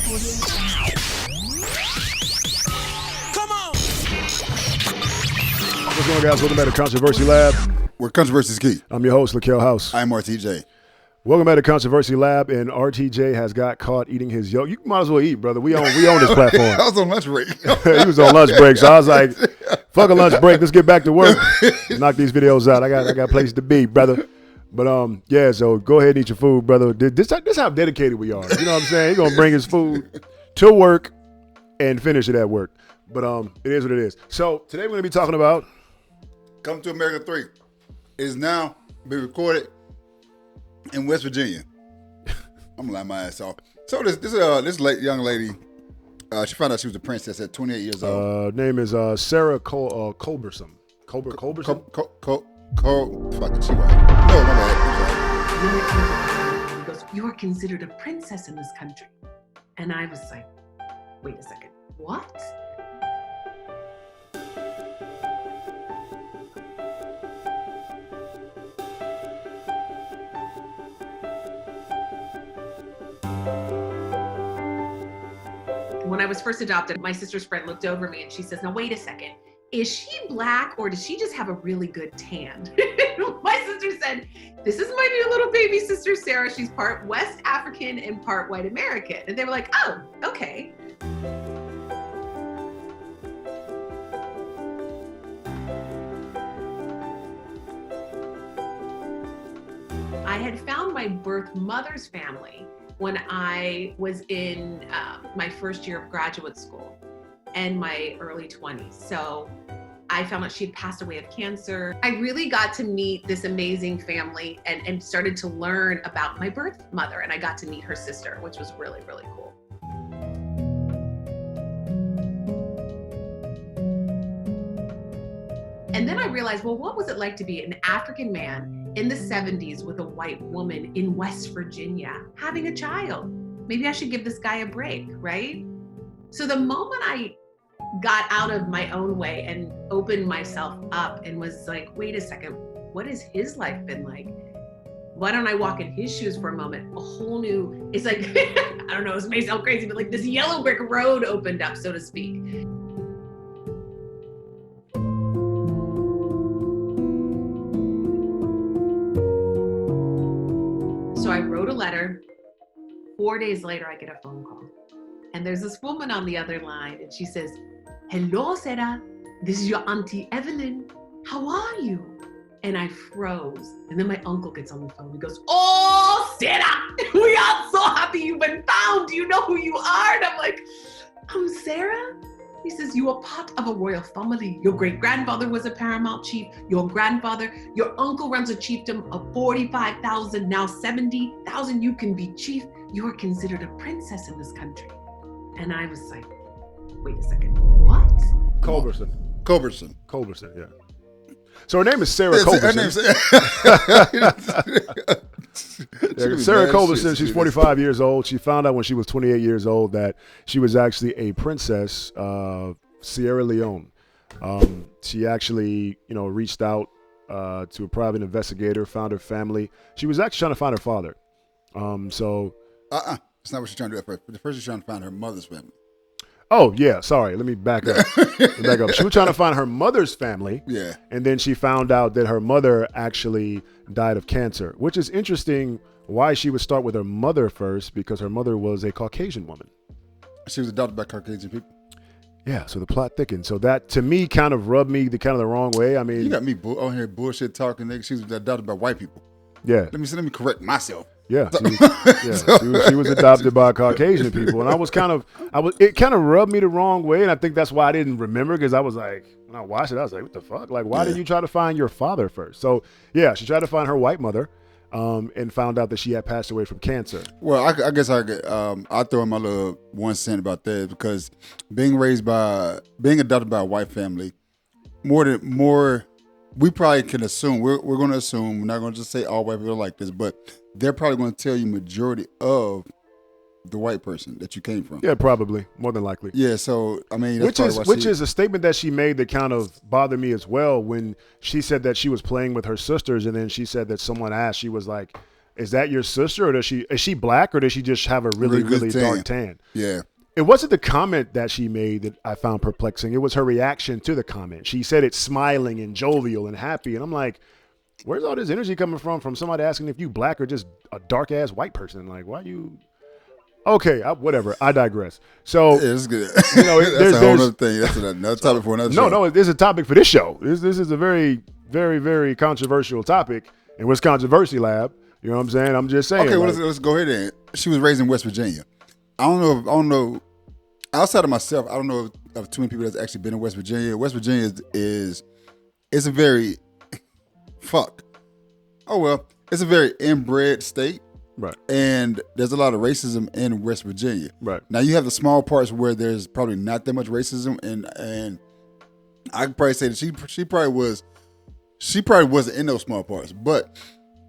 Come on. What's going on, guys? Welcome back to Controversy Lab. Where controversy is key. I'm your host, Lakel House. I'm RTJ. Welcome back to Controversy Lab, and RTJ has got caught eating his yolk. You might as well eat, brother. We own this platform. I was on lunch break. He was on lunch break, so I was like, fuck a lunch break. Let's get back to work. Knock these videos out. I got places to be, brother. But yeah, so go ahead and eat your food, brother. This how dedicated we are. You know what I'm saying? He's gonna bring his food to work and finish it at work. But it is what it is. So today we're gonna be talking about Come to America 3. It is now being recorded in West Virginia. I'm gonna lie my ass off. So this young lady, she found out she was a princess at 28 years old. Name is Sarah Culberson. Culberson? Fucking she white. No, my bad. He goes, "You're considered a princess in this country." And I was like, wait a second, what? When I was first adopted, my sister's friend looked over me and she says, "Now wait a second. Is she black or does she just have a really good tan?" My sister said, "This is my new little baby sister, Sarah. She's part West African and part white American." And they were like, "Oh, okay." I had found my birth mother's family when I was in my first year of graduate school and my early 20s. So I found out she had passed away of cancer. I really got to meet this amazing family and started to learn about my birth mother, and I got to meet her sister, which was really, really cool. And then I realized, well, what was it like to be an African man in the 70s with a white woman in West Virginia having a child? Maybe I should give this guy a break, right? So the moment I got out of my own way and opened myself up and was like, wait a second, what has his life been like? Why don't I walk in his shoes for a moment? A whole new, it's like, I don't know, this may sound crazy, but like this yellow brick road opened up, so to speak. So I wrote a letter. 4 days later, I get a phone call. And there's this woman on the other line, and she says, "Hello, Sarah. This is your Auntie Evelyn. How are you?" And I froze. And then my uncle gets on the phone. He goes, "Oh, Sarah, we are so happy you've been found. Do you know who you are?" And I'm like, "I'm Sarah?" He says, "You are part of a royal family. Your great-grandfather was a paramount chief. Your grandfather, your uncle runs a chiefdom of 45,000, now 70,000. You can be chief. You are considered a princess in this country." And I was like, wait a second, what? Culberson, yeah. So her name is Sarah Culberson. Sarah Culberson, she's 45 years old. She found out when she was 28 years old that she was actually a princess of Sierra Leone. She actually, reached out to a private investigator, found her family. She was actually trying to find her father. That's not what she's trying to do at first. But first she's trying to find her mother's family. Oh, yeah. Sorry. Let me back up. She was trying to find her mother's family. Yeah. And then she found out that her mother actually died of cancer, which is interesting why she would start with her mother first, because her mother was a Caucasian woman. She was adopted by Caucasian people. Yeah. So the plot thickened. So that, to me, kind of rubbed me the wrong way. I mean, you got me on here bullshit talking, nigga. She was adopted by white people. Yeah. Let me correct myself. Yeah, she was adopted by Caucasian people, and it kind of rubbed me the wrong way, and I think that's why I didn't remember, because I was like, when I watched it, I was like, what the fuck? Like, why did you try to find your father first? So, yeah, she tried to find her white mother, and found out that she had passed away from cancer. Well, I guess I'll throw in my little 1 cent about that, because being adopted by a white family, we probably can assume, we're going to assume, we're not going to just say all white people are like this, but they're probably going to tell you majority of the white person that you came from. Yeah, probably, more than likely. Yeah, so I mean, which is a statement that she made that kind of bothered me as well, when she said that she was playing with her sisters, and then she said that someone asked, she was like, is that your sister, or is she black, or does she just have a really dark tan? Yeah. It wasn't the comment that she made that I found perplexing. It was her reaction to the comment. She said it's smiling and jovial and happy. And I'm like, where's all this energy coming from somebody asking if you black or just a dark ass white person? Like, why you? Okay, whatever. I digress. So it's good. You know, That's a whole other thing. That's another topic for another show. No, there's a topic for this show. This is a very, very, very controversial topic in What's Controversy Lab. You know what I'm saying? I'm just saying. Okay, well, let's go ahead and. She was raised in West Virginia. I don't know. Outside of myself, I don't know of too many people that's actually been in West Virginia. West Virginia is a very it's a very inbred state. Right. And there's a lot of racism in West Virginia. Right. Now you have the small parts where there's probably not that much racism, and I could probably say that she probably wasn't in those small parts, but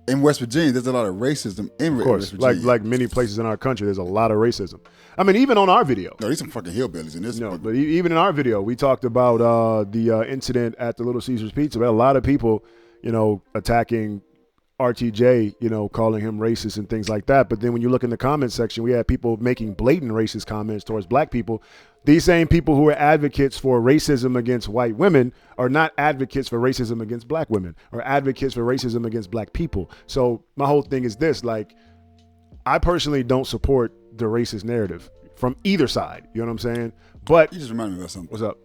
in West Virginia, there's a lot of racism in West Virginia. Like many places in our country, there's a lot of racism. I mean, even on our video. No, these some fucking hillbillies in this. No, but even in our video, we talked about the incident at the Little Caesars Pizza. We had a lot of people, attacking RTJ, calling him racist and things like that. But then when you look in the comment section, we had people making blatant racist comments towards black people. These same people who are advocates for racism against white women are not advocates for racism against black women or advocates for racism against black people. So my whole thing is this, like, I personally don't support the racist narrative from either side. You know what I'm saying? But you just reminded me of something. What's up?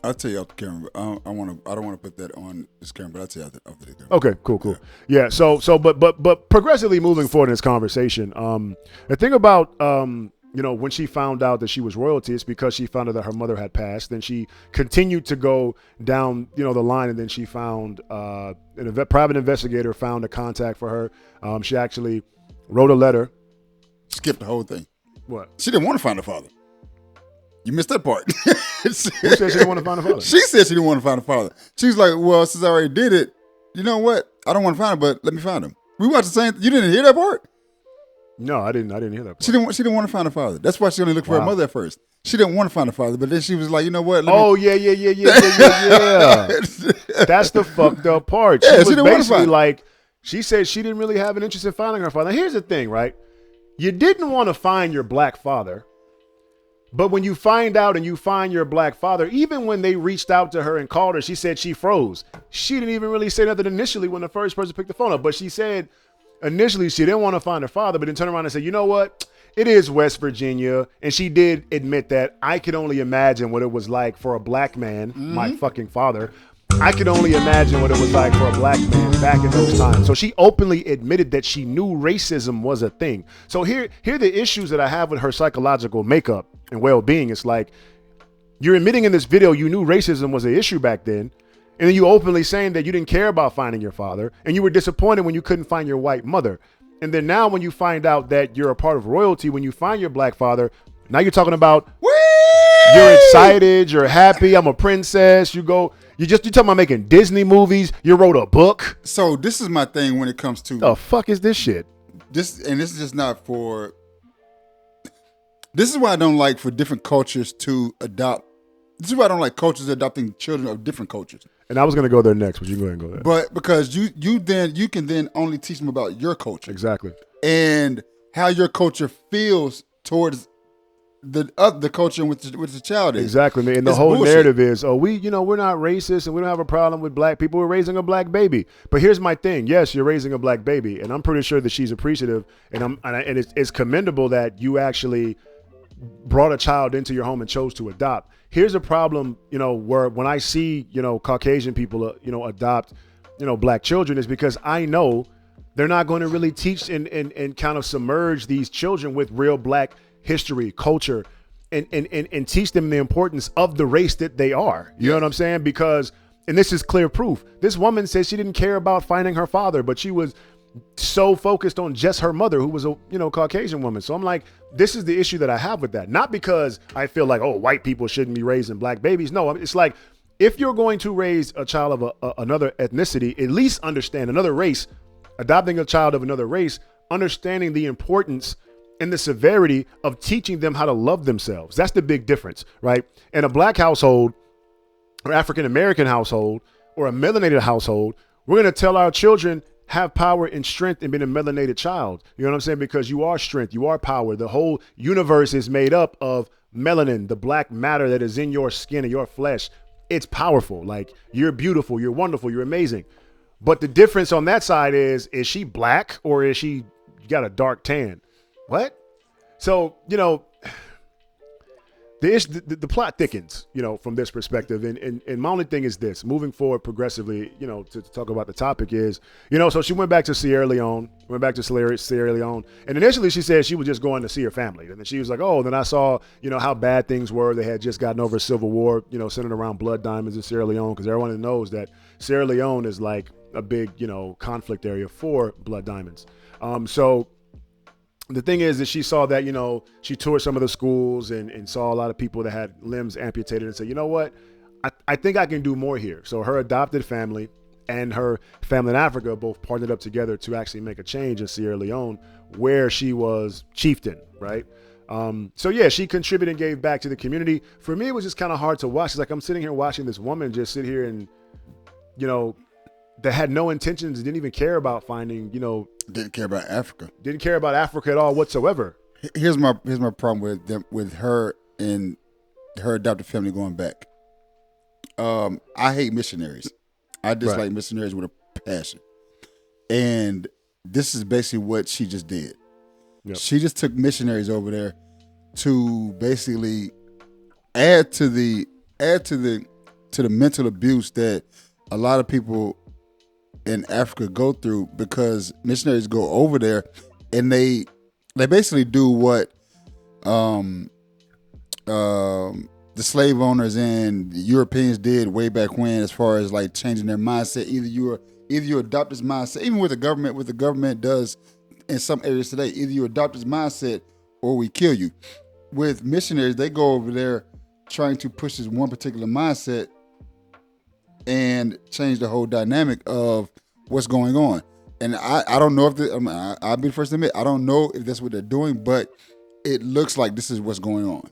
I'll tell you off the camera. But I don't want to put that on this camera, but I'll tell you off the camera. Okay, cool. Yeah. But progressively moving forward in this conversation, the thing about when she found out that she was royalty, it's because she found out that her mother had passed. Then she continued to go down, the line, and then she found a private investigator found a contact for her. She actually wrote a letter. Skip the whole thing. What? She didn't want to find her father. You missed that part. Who said she didn't want to find her father? She said she didn't want to find her father. She's like, well, since I already did it, you know what? I don't want to find him, but let me find him. We watched the same. You didn't hear that part? No, I didn't hear that part. She didn't want to find her father. That's why she only looked for her mother at first. She didn't want to find her father, but then she was like, you know what? Yeah. That's the fucked up part. Yeah, she was didn't want to find like, she said she didn't really have an interest in finding her father. Now, here's the thing, right? You didn't want to find your black father, but when you find out and you find your black father, even when they reached out to her and called her, she said she froze. She didn't even really say nothing initially when the first person picked the phone up, but she said initially she didn't want to find her father, but then turned around and said, you know what? It is West Virginia. And she did admit that. I could only imagine what it was like for a black man, my fucking father. I could only imagine what it was like for a black man back in those times. So she openly admitted that she knew racism was a thing. So here are the issues that I have with her psychological makeup and well-being. It's like, you're admitting in this video you knew racism was an issue back then, and then you openly saying that you didn't care about finding your father, and you were disappointed when you couldn't find your white mother. And then now when you find out that you're a part of royalty, when you find your black father, now you're talking about you're excited, you're happy, I'm a princess. You're talking about making Disney movies. You wrote a book. So this is my thing when it comes to the fuck is this shit? This is just not for. This is why I don't like for different cultures to adopt. This is why I don't like cultures adopting children of different cultures. And I was going to go there next, but you can go ahead and go there. But because you can then only teach them about your culture. Exactly. And how your culture feels towards the culture in which the child is. Exactly. And the whole narrative is, we're not racist and we don't have a problem with black people. We're raising a black baby. But here's my thing. Yes, you're raising a black baby, and I'm pretty sure that she's appreciative, and it's commendable that you actually brought a child into your home and chose to adopt. Here's a problem, where when I see, Caucasian people, adopt, black children, is because I know they're not going to really teach and kind of submerge these children with real black history, culture, and teach them the importance of the race that they are. You know what I'm saying? Because, and this is clear proof, this woman says she didn't care about finding her father, but she was so focused on just her mother, who was a Caucasian woman. So I'm like, this is the issue that I have with that. Not because I feel like, white people shouldn't be raising black babies. No, it's like, if you're going to raise a child of another ethnicity, at least understand another race, adopting a child of another race, understanding the importance and the severity of teaching them how to love themselves. That's the big difference, right? In a black household or African-American household or a melanated household, we're going to tell our children have power and strength in being a melanated child. You know what I'm saying? Because you are strength, you are power. The whole universe is made up of melanin, the black matter that is in your skin and your flesh. It's powerful. Like, you're beautiful, you're wonderful, you're amazing. But the difference on that side is she black or is she got a dark tan? What? So, you know, the plot thickens, you know, from this perspective. And my only thing is this, moving forward progressively, you know, to talk about the topic is, you know, so she went back to Sierra Leone. And initially she said she was just going to see her family. And then she was like, oh, then I saw, you know, how bad things were. They had just gotten over a civil war, you know, centered around blood diamonds in Sierra Leone, because everyone knows that Sierra Leone is like a big, you know, conflict area for blood diamonds. So the thing is that she saw that, you know, she toured some of the schools and saw a lot of people that had limbs amputated and said, you know what, I think I can do more here. So her adopted family and her family in Africa both partnered up together to actually make a change in Sierra Leone, where she was chieftain, right? So yeah, she contributed and gave back to the community. For me, it was just kind of hard to watch. It's like I'm sitting here watching this woman just sit here and, you know, that had no intentions, didn't even care about finding, you know, Didn't care about Africa. Didn't care about Africa at all whatsoever. Here's my problem with them, with her and her adopted family going back. I hate missionaries. I dislike missionaries with a passion. And this is basically what she just did. Yep. She just took missionaries over there to basically add to the mental abuse that a lot of people in Africa go through, because missionaries go over there and they basically do what the slave owners and the Europeans did way back when, as far as like changing their mindset. Either you adopt this mindset, even with the government does in some areas today. Either you adopt this mindset or we kill you. With missionaries, they go over there trying to push this one particular mindset and change the whole dynamic of what's going on. And I don't know if I'll be the first to admit, I don't know if that's what they're doing, but it looks like this is what's going on.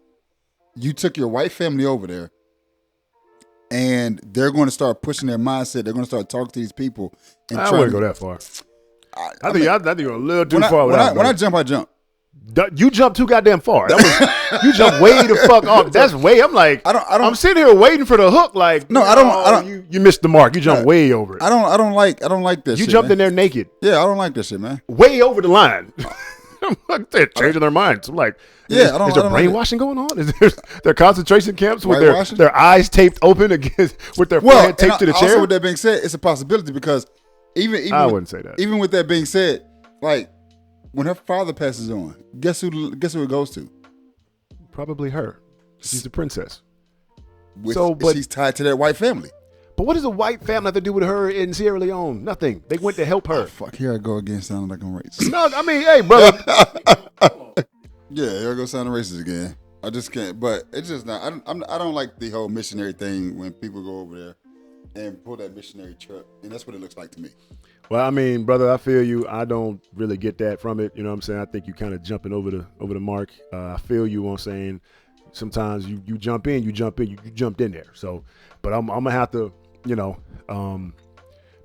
You took your white family over there, and they're going to start pushing their mindset. They're going to start talking to these people. And I wouldn't go that far. I think you're a little too far. When I jump, I jump. You jumped too goddamn far. You jumped way the fuck off. That's way. I'm like, I'm sitting here waiting for the hook. Like, no, I don't. You missed the mark. You jumped way over it. I don't like this. You shit, jumped man. in there naked. Yeah, I don't like this shit, man. Way over the line. They're changing their minds. I'm like, is there brainwashing going on? Is there concentration camps with their eyes taped open against, with their forehead taped to the chair? Also, with that being said, it's a possibility, because even I wouldn't say that. Even with that being said, like, when her father passes on, guess who it goes to? Probably her. She's the princess. But she's tied to that white family. But what does a white family have to do with her in Sierra Leone? Nothing. They went to help her. Oh, fuck, here I go again, sounding like I'm racist. No, I mean, hey, brother. Yeah, here I go sounding racist again. I just can't. But it's just not. I don't like the whole missionary thing when people go over there and pull that missionary truck, and that's what it looks like to me. Well, I mean, brother, I feel you. I don't really get that from it. You know what I'm saying? I think you kind of jumping over the mark. I feel you on saying sometimes you jump in, you jumped in there. So, but I'm gonna have to, you know,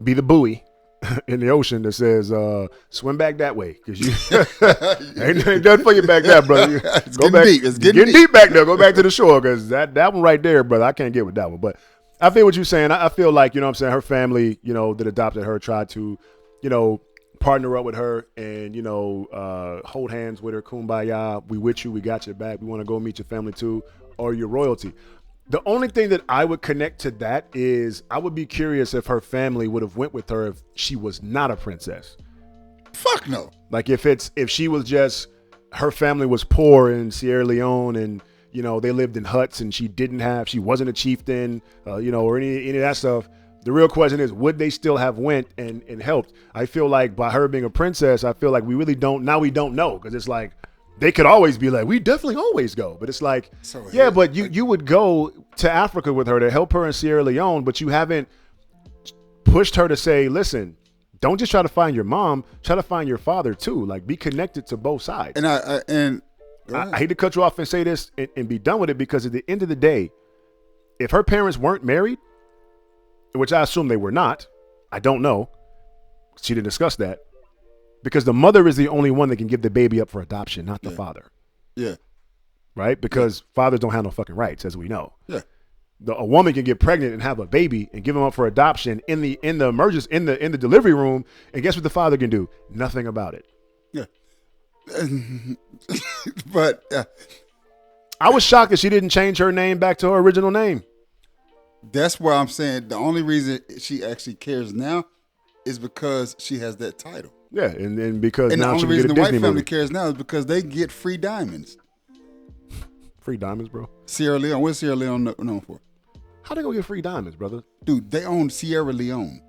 be the buoy in the ocean that says swim back that way, because you ain't done for you back there, brother. It's getting deep back there. Go back to the shore, because that one right there, brother, I can't get with that one. But I feel what you're saying. I feel like, you know what I'm saying, her family, you know, that adopted her tried to, you know, partner up with her and, you know, hold hands with her, kumbaya, we with you, we got your back, we want to go meet your family too, or your royalty. The only thing that I would connect to that is I would be curious if her family would have went with her if she was not a princess. Fuck no. Like if she was just, her family was poor in Sierra Leone and, you know, they lived in huts and she wasn't a chieftain, you know, or any of that stuff. The real question is, would they still have went and helped? I feel like by her being a princess, I feel like we really don't know, because it's like, they could always be like, we definitely always go. But it's like, but you would go to Africa with her to help her in Sierra Leone, but you haven't pushed her to say, listen, don't just try to find your mom, try to find your father too. Like, be connected to both sides. And I hate to cut you off and say this and be done with it, because at the end of the day, if her parents weren't married, which I assume they were not, I don't know, she didn't discuss that because the mother is the only one that can give the baby up for adoption, not the father. Yeah. Right? Because fathers don't have no fucking rights, as we know. Yeah. A woman can get pregnant and have a baby and give them up for adoption in the emergency in the delivery room, and guess what the father can do? Nothing about it. Yeah. But I was shocked that she didn't change her name back to her original name. that's why I'm saying the only reason she actually cares now is because she has that title. Yeah, and because And the now only she can reason get a the white Disney family movie. cares now is because they get free diamonds. Free diamonds, bro. Sierra Leone, what's Sierra Leone known for? How they gonna get free diamonds, brother? Dude, they own Sierra Leone.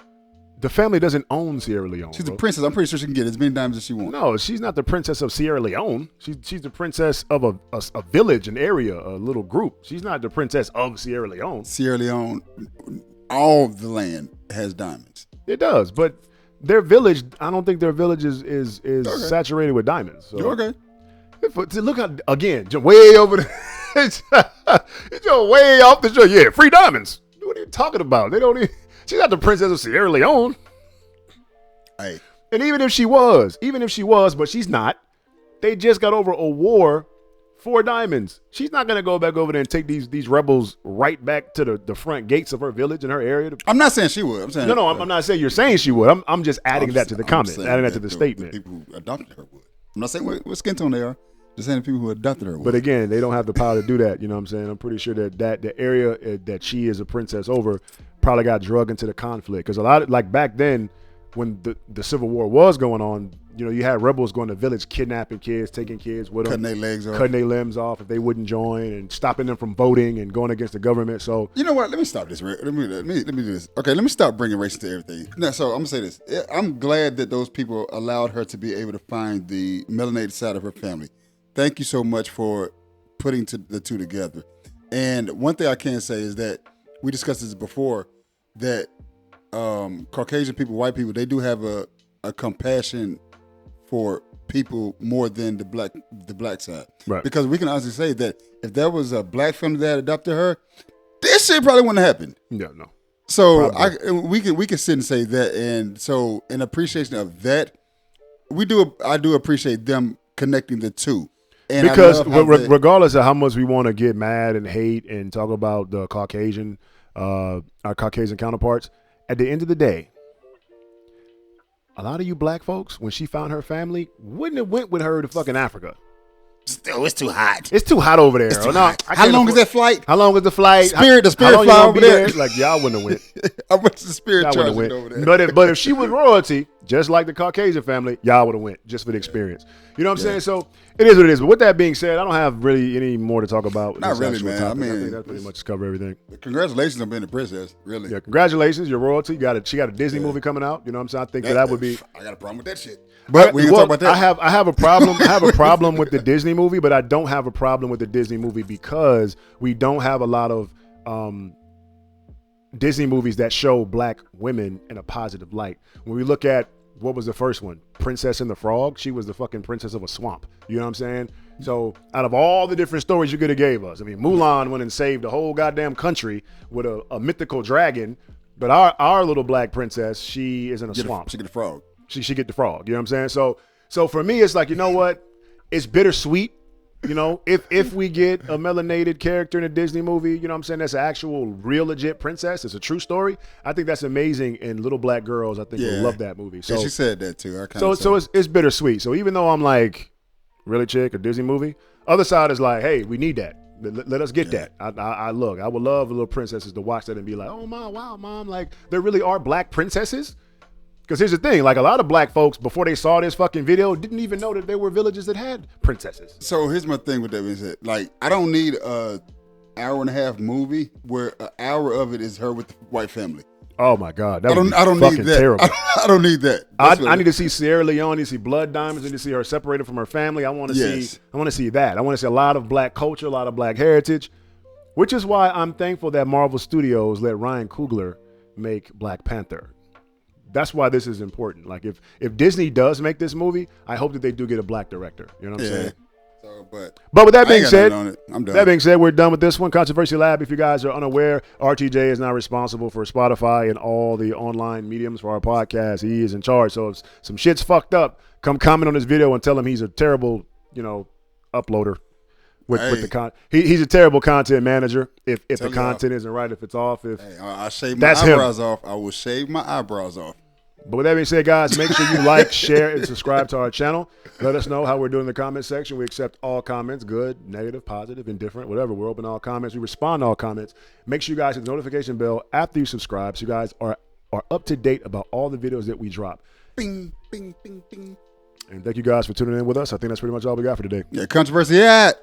The family doesn't own Sierra Leone. She's bro. a princess. I'm pretty sure she can get as many diamonds as she wants. No, she's not the princess of Sierra Leone. She's the princess of a village, an area, a little group. She's not the princess of Sierra Leone. Sierra Leone, all the land has diamonds. It does, but their village, I don't think their village is saturated with diamonds. So. Okay. Look how, again, way over the, it's way off the show. Yeah, free diamonds. What are you talking about? They don't even, she's not the princess of Sierra Leone. Hey. And even if she was, but she's not, they just got over a war for diamonds. She's not going to go back over there and take these rebels right back to the front gates of her village and her area. I'm not saying she would. I'm saying No, I'm not saying you're saying she would. I'm just adding that to the comment, saying adding that to the statement. The people who adopted her would. I'm not saying what skin tone they are. Just saying the people who adopted her would. But again, they don't have the power to do that. You know what I'm saying? I'm pretty sure that the area that she is a princess over probably got drugged into the conflict. Because a lot of, like back then when the Civil War was going on, you know, you had rebels going to village, kidnapping kids, taking kids with them, cutting their legs off, cutting their limbs off if they wouldn't join, and stopping them from voting and going against the government. So you know what? Let me stop this. Let me do this. Okay, let me stop bringing race to everything. No, so I'm gonna say this. I'm glad that those people allowed her to be able to find the melanated side of her family. Thank you so much for putting the two together. And one thing I can say is that we discussed this before, that Caucasian people, white people, they do have a compassion for people more than the black side. Right. Because we can honestly say that if there was a black family that adopted her, this shit probably wouldn't have happened. yeah, no. So we can sit and say that, and so in appreciation of that, I do appreciate them connecting the two. And because regardless of how much we want to get mad and hate and talk about the Caucasian, our Caucasian counterparts, at the end of the day, a lot of you black folks, when she found her family, wouldn't have went with her to fucking Africa. Still, it's too hot. It's too hot over there. How long is that flight? How long is the flight? The spirit fly over there. Like, y'all wouldn't have went. How much the spirit Y'all charging went. over there? But if she was royalty, just like the Caucasian family, y'all would have went just for the experience. You know what I'm saying? So it is what it is. But with that being said, I don't have really any more to talk about. Not really, man. Topic. I mean, think that pretty much cover everything. Congratulations on being a princess. Really. Yeah, congratulations, your royalty. She got a Disney movie coming out. You know what I'm saying? I think that would be. I got a problem with that shit. But we can talk about that. I have a problem. I have a problem with the Disney movie, but I don't have a problem with the Disney movie because we don't have a lot of Disney movies that show black women in a positive light. When we look at what was the first one, Princess and the Frog, she was the fucking princess of a swamp. You know what I'm saying? So out of all the different stories you could have gave us, I mean, Mulan went and saved the whole goddamn country with a mythical dragon, but our little black princess, she is in a swamp. She get the frog. She get the frog. You know what I'm saying? So for me, it's like, you know what? It's bittersweet. You know, if we get a melanated character in a Disney movie, you know what I'm saying, that's an actual real legit princess, it's a true story, I think that's amazing, and little black girls, I think, will love that movie. So she said that too. So it's bittersweet. So even though I'm like, really, chick, a Disney movie, other side is like, hey, we need that. Let us get that. I would love little princesses to watch that and be like, oh my, wow, mom, like there really are black princesses. Because here's the thing, like a lot of black folks, before they saw this fucking video, didn't even know that there were villages that had princesses. So here's my thing with that being said. Like, I don't need a hour and a half movie where an hour of it is her with the white family. Oh my God, that I don't fucking need that. terrible. I don't need that. I need to see Sierra Leone. I need to see blood diamonds. I need to see her separated from her family. I want to see. I want to see that. I want to see a lot of black culture, a lot of black heritage, which is why I'm thankful that Marvel Studios let Ryan Coogler make Black Panther. That's why this is important. Like if Disney does make this movie, I hope that they do get a black director. You know what I'm saying? So, but with that I being ain't got said, nothing on it. I'm done. that being said, we're done with this one. Controversy Lab, if you guys are unaware, RTJ is now responsible for Spotify and all the online mediums for our podcast. He is in charge. So if some shit's fucked up, come comment on this video and tell him he's a terrible, uploader. With the he's a terrible content manager. If the content isn't right, if it's off, I shave my eyebrows off, I will shave my eyebrows off. But with that being said, guys, make sure you like, share, and subscribe to our channel. Let us know how we're doing in the comment section. We accept all comments, good, negative, positive, indifferent, whatever. We're open to all comments. We respond to all comments. Make sure you guys hit the notification bell after you subscribe so you guys are up to date about all the videos that we drop. Bing, bing, bing, bing. And thank you guys for tuning in with us. I think that's pretty much all we got for today. Yeah, controversy at.